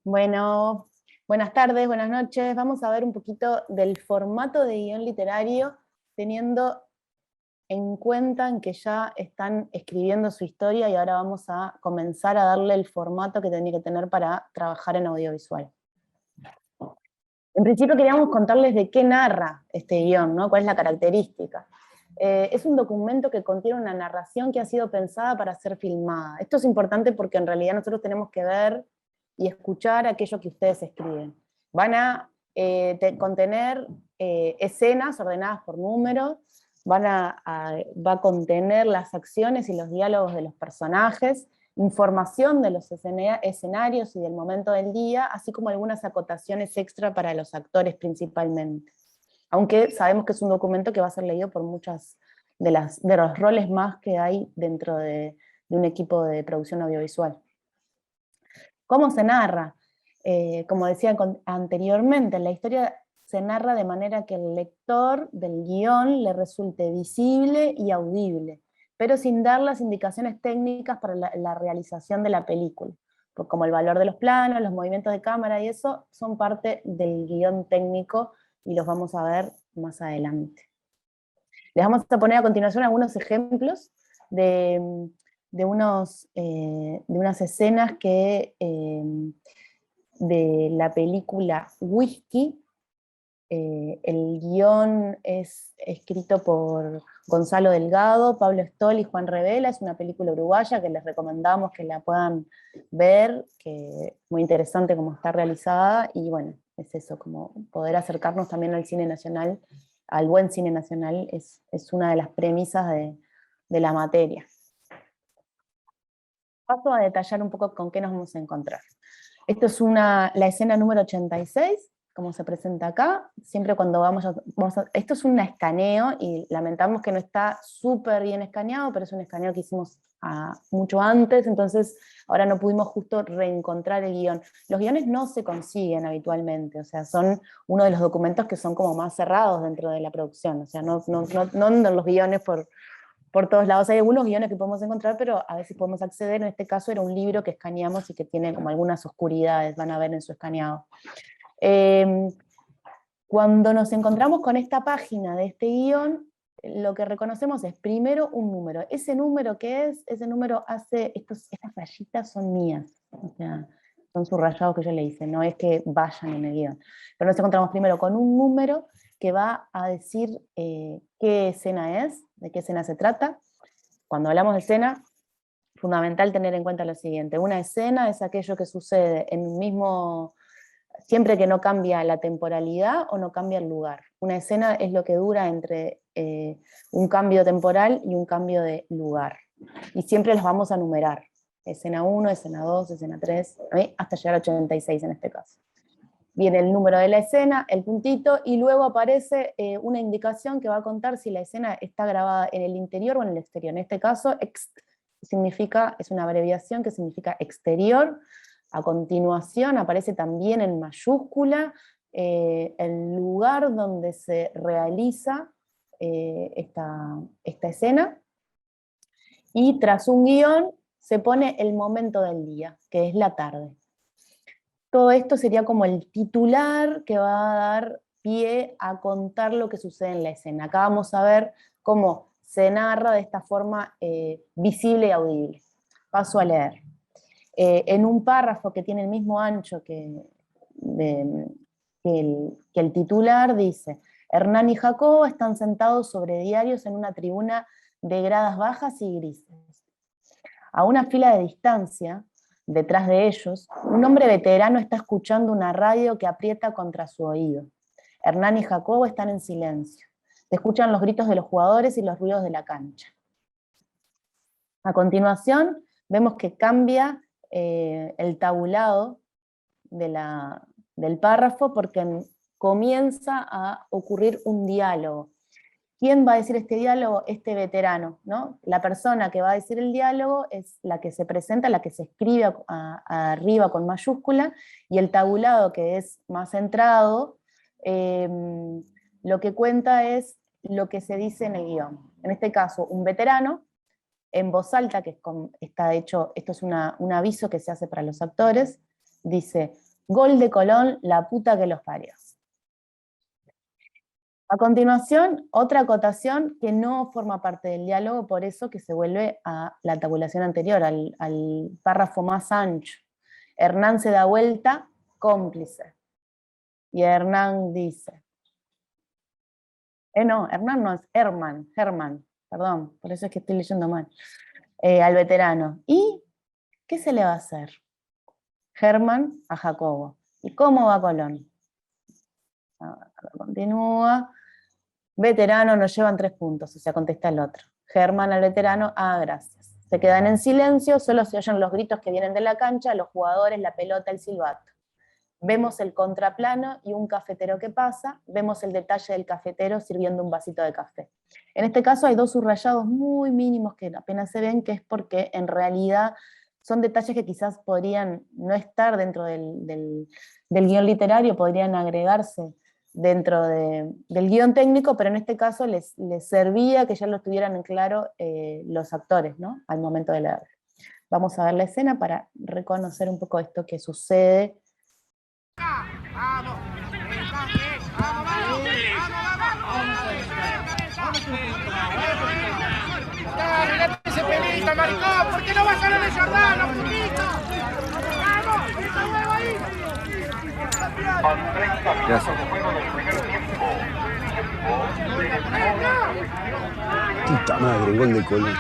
Bueno, buenas tardes, buenas noches. Vamos a ver un poquito del formato de guión literario, teniendo en cuenta en que ya están escribiendo su historia y ahora vamos a comenzar a darle el formato que tiene que tener para trabajar en audiovisual. En principio queríamos contarles de qué narra este guión, ¿no? Cuál es la característica. Es un documento que contiene una narración que ha sido pensada para ser filmada. Esto es importante porque en realidad nosotros tenemos que ver y escuchar aquello que ustedes escriben. Van a contener escenas ordenadas por números, va a contener las acciones y los diálogos de los personajes, información de los escenarios y del momento del día, así como algunas acotaciones extra para los actores principalmente. Aunque sabemos que es un documento que va a ser leído por muchas de los roles más que hay dentro de un equipo de producción audiovisual. ¿Cómo se narra? Como decía anteriormente, la historia se narra de manera que el lector del guión le resulte visible y audible, pero sin dar las indicaciones técnicas para la realización de la película, como el valor de los planos, los movimientos de cámara y eso son parte del guión técnico y los vamos a ver más adelante. Les vamos a poner a continuación algunos ejemplos de unas escenas de la película Whisky. El guión es escrito por Gonzalo Delgado, Pablo Stoll y Juan Revela. Es una película uruguaya que les recomendamos que la puedan ver, que es muy interesante cómo está realizada, y bueno, es eso, como poder acercarnos también al cine nacional, al buen cine nacional, es una de las premisas de la materia. Paso a detallar un poco con qué nos vamos a encontrar. Esto es la escena número 86, como se presenta acá. Siempre cuando esto es un escaneo, y lamentamos que no está súper bien escaneado, pero es un escaneo que hicimos mucho antes, entonces ahora no pudimos justo reencontrar el guión. Los guiones no se consiguen habitualmente, o sea, son uno de los documentos que son como más cerrados dentro de la producción, o sea, no los guiones por todos lados. Hay algunos guiones que podemos encontrar, pero a veces podemos acceder. En este caso era un libro que escaneamos y que tiene como algunas oscuridades, van a ver en su escaneado. Cuando nos encontramos con esta página de este guión, lo que reconocemos es primero un número. Ese número que es, ese número hace, estas rayitas son mías, o sea, son subrayados que yo le hice, no es que vayan en el guión. Pero nos encontramos primero con un número que va a decir qué escena es, de qué escena se trata. Cuando hablamos de escena, fundamental tener en cuenta lo siguiente: una escena es aquello que sucede en un mismo, siempre que no cambia la temporalidad o no cambia el lugar. Una escena es lo que dura entre un cambio temporal y un cambio de lugar. Y siempre los vamos a numerar. Escena 1, escena 2, escena 3, hasta llegar a 86 en este caso. Viene el número de la escena, el puntito, y luego aparece una indicación que va a contar si la escena está grabada en el interior o en el exterior. En este caso, es una abreviación que significa exterior. A continuación aparece también en mayúscula el lugar donde se realiza esta escena, y tras un guión se pone el momento del día, que es la tarde. Todo esto sería como el titular que va a dar pie a contar lo que sucede en la escena. Acá vamos a ver cómo se narra de esta forma visible y audible. Paso a leer. En un párrafo que tiene el mismo ancho que el titular, dice: Hernán y Jacobo están sentados sobre diarios en una tribuna de gradas bajas y grises. A una fila de distancia, detrás de ellos, un hombre veterano está escuchando una radio que aprieta contra su oído. Hernán y Jacobo están en silencio. Se escuchan los gritos de los jugadores y los ruidos de la cancha. A continuación, vemos que cambia el tabulado del párrafo, porque comienza a ocurrir un diálogo. ¿Quién va a decir este diálogo? Este veterano, ¿no? La persona que va a decir el diálogo es la que se presenta, la que se escribe arriba con mayúscula, y el tabulado, que es más centrado, lo que cuenta es lo que se dice en el guión. En este caso, un veterano, en voz alta, que está hecho, esto es un aviso que se hace para los actores, dice: Gol de Colón, la puta que los parió. A continuación, otra acotación que no forma parte del diálogo, por eso que se vuelve a la tabulación anterior, al párrafo más ancho. Hernán se da vuelta, cómplice. Y Hernán dice, no, Hernán no es Herman, perdón, por eso es que estoy leyendo mal, al veterano. ¿Y qué se le va a hacer? Germán a Jacobo. ¿Y cómo va Colón? Continúa. Veterano, nos llevan 3 puntos, o sea, contesta el otro. Germán al veterano, gracias. Se quedan en silencio, solo se oyen los gritos que vienen de la cancha, los jugadores, la pelota, el silbato. Vemos el contraplano y un cafetero que pasa, vemos el detalle del cafetero sirviendo un vasito de café. En este caso hay 2 subrayados muy mínimos que apenas se ven, que es porque en realidad son detalles que quizás podrían no estar dentro del guión literario, podrían agregarse dentro del guión técnico, pero en este caso les servía que ya lo tuvieran en claro los actores, ¿no? Al momento de leer. Vamos a ver la escena para reconocer un poco esto que sucede. Dale, ese pelito, maricón, ¿por qué no vas a lo de Jordano, putito? ¡Vamos! ¡Esa huevo ahí! Gracias. Puta madre, gol de Colón.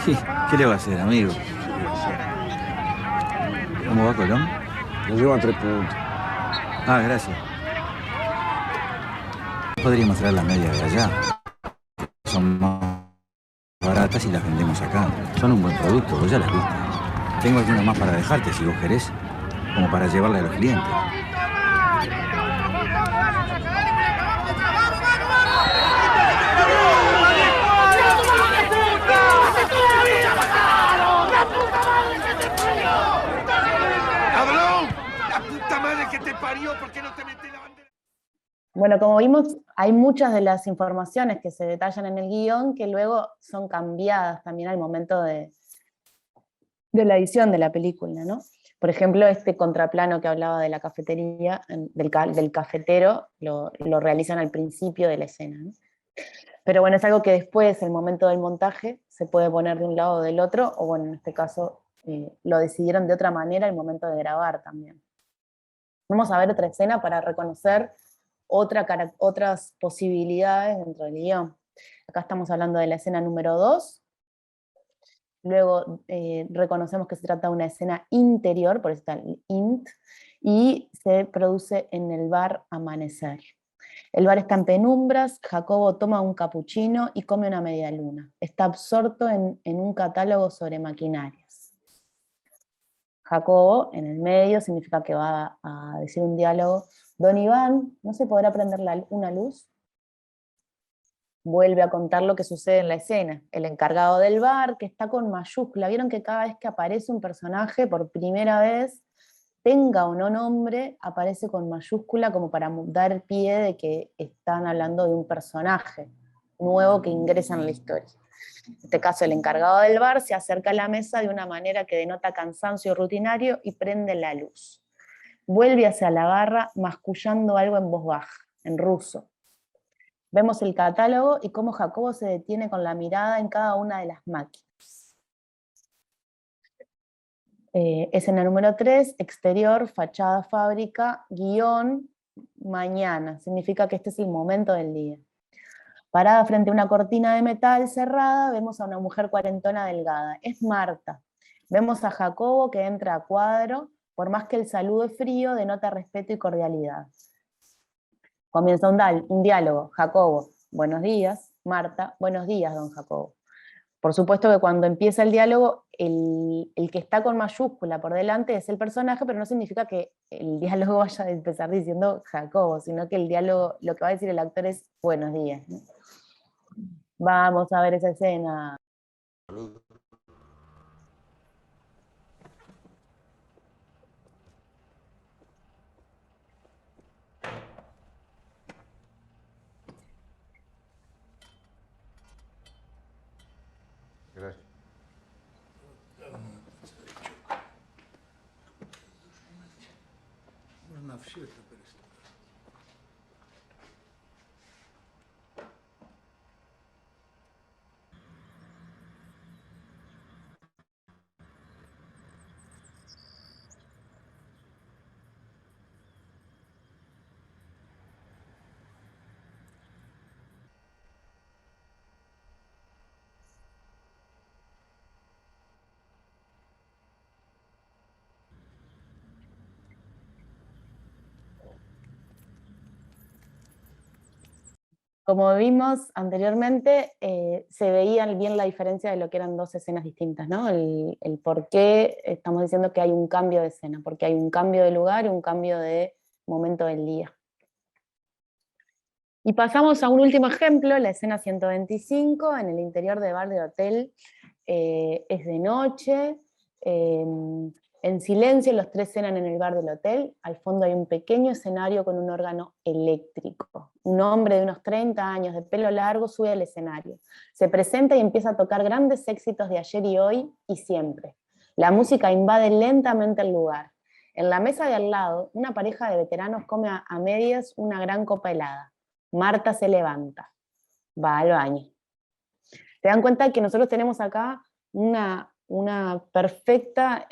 Sí, ¿qué le va a hacer, amigo? ¿Cómo va Colón? Nos llevan 3 puntos. Gracias. Podríamos traer las medias de allá. Son más baratas y las vendemos acá. Son un buen producto, vos ya las viste. Tengo alguna más para dejarte, si vos querés, como para llevarle a los clientes. ¡Cabrón! ¡La puta madre que te parió! ¿Por qué no te metes la bandera? Bueno, como vimos, hay muchas de las informaciones que se detallan en el guión que luego son cambiadas también al momento de la edición de la película, ¿no? Por ejemplo, este contraplano que hablaba de la cafetería, del cafetero, lo realizan al principio de la escena, ¿no? Pero bueno, es algo que después, el momento del montaje, se puede poner de un lado o del otro, o bueno, en este caso lo decidieron de otra manera al momento de grabar también. Vamos a ver otra escena para reconocer otras posibilidades dentro del guión. Acá estamos hablando de la escena número 2. Luego reconocemos que se trata de una escena interior, por eso está el int, y se produce en el bar Amanecer. El bar está en penumbras, Jacobo toma un capuchino y come una media luna. Está absorto en un catálogo sobre maquinarias. Jacobo, en el medio, significa que va a decir un diálogo. Don Iván, ¿no se podrá prender una luz? Vuelve a contar lo que sucede en la escena. El encargado del bar, que está con mayúscula. Vieron que cada vez que aparece un personaje por primera vez, tenga o no nombre, aparece con mayúscula como para dar pie de que están hablando de un personaje nuevo que ingresa en la historia. En este caso, el encargado del bar se acerca a la mesa de una manera que denota cansancio rutinario y prende la luz. Vuelve hacia la barra mascullando algo en voz baja, en ruso. Vemos el catálogo y cómo Jacobo se detiene con la mirada en cada una de las máquinas. Escena número 3, exterior, fachada, fábrica, guión, mañana. Significa que este es el momento del día. Parada frente a una cortina de metal cerrada, vemos a una mujer cuarentona delgada. Es Marta. Vemos a Jacobo que entra a cuadro, por más que el saludo es frío, denota respeto y cordialidad. Comienza un diálogo. Jacobo, buenos días. Marta, buenos días, don Jacobo. Por supuesto que cuando empieza el diálogo, el que está con mayúscula por delante es el personaje, pero no significa que el diálogo vaya a empezar diciendo Jacobo, sino que el diálogo, lo que va a decir el actor es buenos días, ¿no? Vamos a ver esa escena. Gracias. Como vimos anteriormente, se veía bien la diferencia de lo que eran dos escenas distintas, ¿no? El por qué estamos diciendo que hay un cambio de escena, porque hay un cambio de lugar y un cambio de momento del día. Y pasamos a un último ejemplo, la escena 125, en el interior de bar de hotel. Es de noche, en silencio los tres cenan en el bar del hotel, al fondo hay un pequeño escenario con un órgano eléctrico. Un hombre de unos 30 años, de pelo largo, sube al escenario. Se presenta y empieza a tocar grandes éxitos de ayer y hoy y siempre. La música invade lentamente el lugar. En la mesa de al lado, una pareja de veteranos come a medias una gran copa helada. Marta se levanta, va al baño. Te dan cuenta que nosotros tenemos acá una perfecta,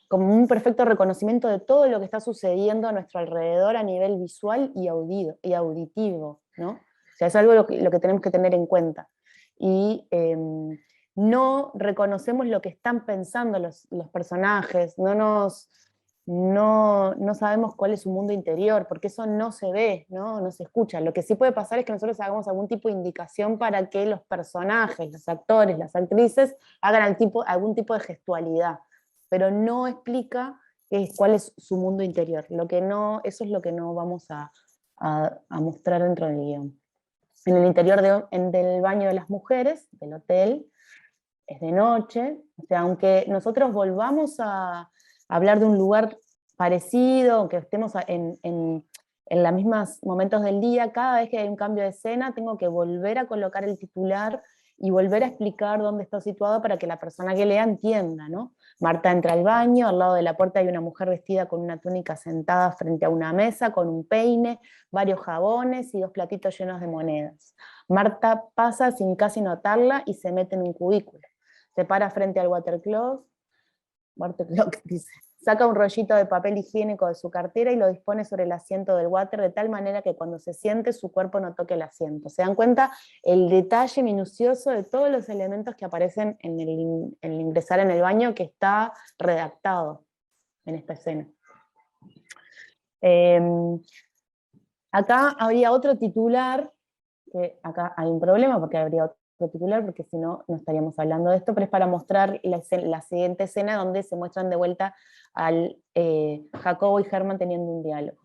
como un perfecto reconocimiento de todo lo que está sucediendo a nuestro alrededor a nivel visual y auditivo, ¿no? O sea, es algo lo que tenemos que tener en cuenta. Y no reconocemos lo que están pensando los personajes, no sabemos cuál es su mundo interior, porque eso no se ve, no se escucha. Lo que sí puede pasar es que nosotros hagamos algún tipo de indicación para que los personajes, los actores, las actrices, hagan algún tipo de gestualidad, pero no explica cuál es su mundo interior. Eso es lo que no vamos a mostrar dentro del guión. En el interior del baño de las mujeres, del hotel, es de noche, o sea, aunque nosotros volvamos a hablar de un lugar parecido, aunque estemos en los mismos momentos del día, cada vez que hay un cambio de escena tengo que volver a colocar el titular y volver a explicar dónde está situado para que la persona que lea entienda, ¿no? Marta entra al baño, al lado de la puerta hay una mujer vestida con una túnica sentada frente a una mesa, con un peine, varios jabones y 2 platitos llenos de monedas. Marta pasa sin casi notarla y se mete en un cubículo. Se para frente al water closet, dice, saca un rollito de papel higiénico de su cartera y lo dispone sobre el asiento del water de tal manera que cuando se siente su cuerpo no toque el asiento. ¿Se dan cuenta el detalle minucioso de todos los elementos que aparecen en el ingresar en el baño que está redactado en esta escena? Acá habría otro titular, que acá hay un problema porque habría otro titular, porque si no, no estaríamos hablando de esto, pero es para mostrar la siguiente escena donde se muestran de vuelta al Jacobo y Herman teniendo un diálogo.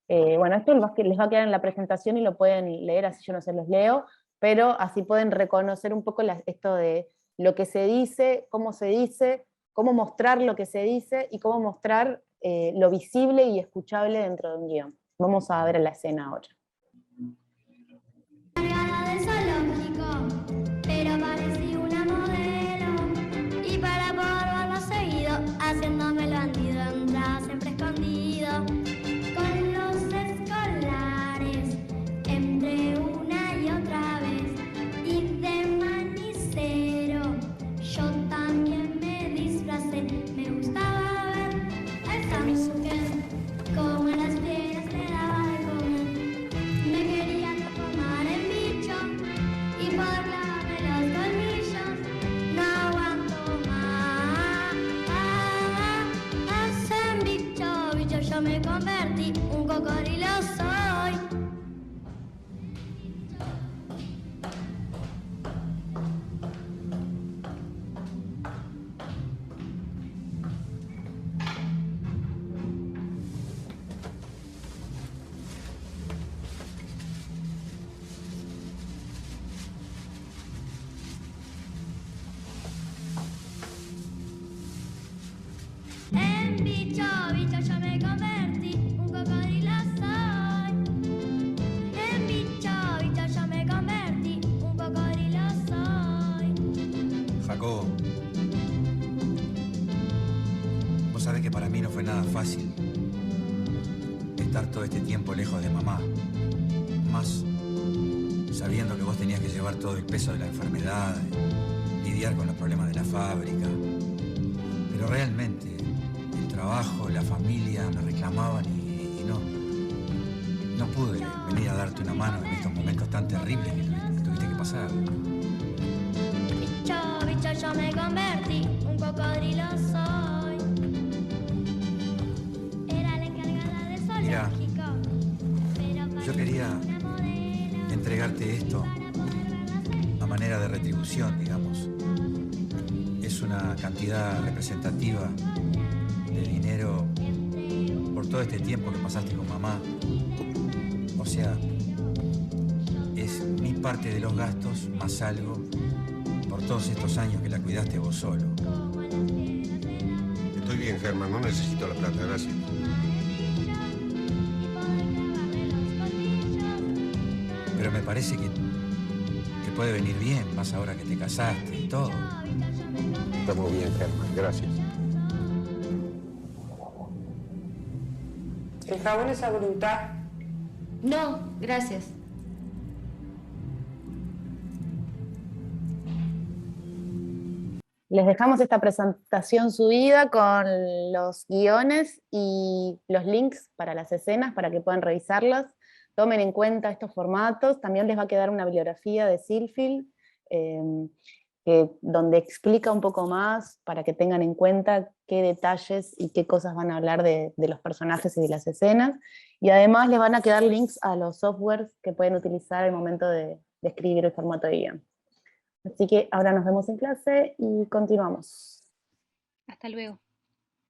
Bueno, esto les va a quedar en la presentación y lo pueden leer, así yo no se los leo, pero así pueden reconocer un poco esto de lo que se dice, cómo mostrar lo que se dice y cómo mostrar lo visible y escuchable dentro de un guión. Vamos a ver la escena ahora. Haciéndome el bandido, andaba siempre escondido con los escolares, entre una y otra vez, y de manicero yo también me disfracé. Me gustaba ver a esa mujer como a las fieras le daba de comer. Me quería tomar el bicho y por clavarme los colmillos no aguanto más. Yo me convertí, un cocodrilo soy. En bicho, yo me convertí, un cocodrilo soy. En bicho, yo me convertí, un cocodrilo soy. Jacobo, vos sabés que para mí no fue nada fácil estar todo este tiempo lejos de mamá. Más sabiendo que vos tenías que llevar todo el peso de la enfermedad, lidiar con los problemas de la fábrica. Pero realmente, el trabajo, la familia me reclamaban y no pude venir a darte una mano en estos momentos tan terribles que tuviste que pasar. Bicho, bicho, yo me convertí, un cocodrilo soy. Era la encargada de Mirá, zoológico, pero yo quería entregarte esto a manera de retribución, digamos. Es una cantidad representativa de dinero por todo este tiempo que pasaste con mamá. O sea, es mi parte de los gastos más algo por todos estos años que la cuidaste vos solo. Estoy bien, Germán, no necesito la plata, gracias. Pero me parece que te puede venir bien, más ahora que te casaste y todo. Estamos bien, Germán, gracias. ¿El jabón es a voluntad? No, gracias. Les dejamos esta presentación subida con los guiones y los links para las escenas para que puedan revisarlas. Tomen en cuenta estos formatos. También les va a quedar una bibliografía de Silfil, donde explica un poco más para que tengan en cuenta qué detalles y qué cosas van a hablar de los personajes y de las escenas. Y además les van a quedar links a los softwares que pueden utilizar al momento de escribir el formato de guión. Así que ahora nos vemos en clase y continuamos. Hasta luego.